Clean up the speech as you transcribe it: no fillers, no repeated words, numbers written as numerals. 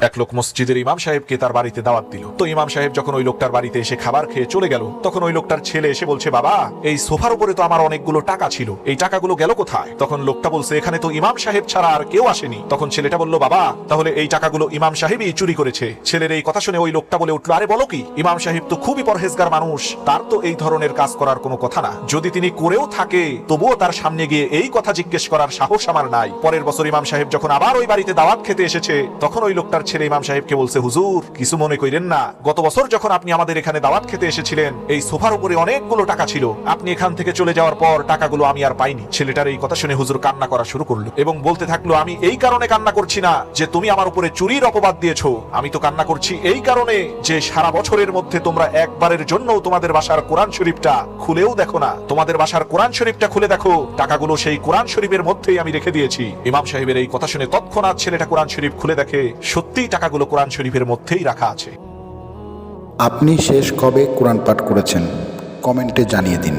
এক লোক মসজিদের ইমাম সাহেবকে তার বাড়িতে দাওয়াত দিল। তো ইমাম সাহেব যখন ওই লোকটার বাড়িতে এসে খাবার খেয়ে চলে গেল, তখন ওই লোকটার ছেলে এসে বলছে, বাবা, এই সোফার উপরে তো আমার অনেকগুলো টাকা ছিল, এই টাকাগুলো গেল কোথায়? তখন লোকটা বলছে, এখানে তো ইমাম সাহেব ছাড়া আর কেউ আসেনি। তখন ছেলেটা বলল, বাবা, তাহলে এই টাকাগুলো ইমাম সাহেবই চুরি করেছে। ছেলের এই কথা শুনে ওই লোকটা বলে উঠলো, আরে বলো কি, ইমাম সাহেব তো খুবই পরহেজগার মানুষ, তার তো এই ধরনের কাজ করার কোনো কথা না। যদি তিনি করেও থাকে তবুও তার সামনে গিয়ে এই কথা জিজ্ঞেস করার সাহস আমার নাই। পরের বছর ইমাম সাহেব যখন আবার ওই বাড়িতে দাওয়াত খেতে এসেছে, তখন ওই লোকটার ছেলে ইমাম সাহেবকে বলছে, হুজুর, কিছু মনে করেন না, গত বছর যখন আপনি আমাদের এখানে দাওয়াত খেতে এসেছিলেন, এই সোফার উপরে অনেকগুলো টাকা ছিল, আপনি এখান থেকে চলে যাওয়ার পর টাকাগুলো আমি আর পাইনি। ছেলেটার এই কথা শুনে হুজুর কান্না করা শুরু করলো এবং বলতে থাকলো, আমি এই কারণে কান্না করছি না যে তুমি আমার উপরে চুরির অপবাদ দিয়েছো, আমি তো কান্না করছি এই কারণে যে সারা বছরের মধ্যে তোমরা একবারের জন্য তোমাদের বাসার কোরআন শরীফটা খুলেও দেখো না। তোমাদের বাসার কোরআন শরীফটা খুলে দেখো, টাকাগুলো সেই কোরআন শরীফের মধ্যেই আমি রেখে দিয়েছি। ইমাম সাহেবের এই কথা শুনে তৎক্ষণাৎ ছেলেটা কোরআন শরীফ খুলে দেখে, সত্যিই টাকাগুলো কোরআন শরীফের মধ্যেই রাখা আছে। আপনি শেষ কবে কোরআন পাঠ করেছেন? কমেন্টে জানিয়ে দিন।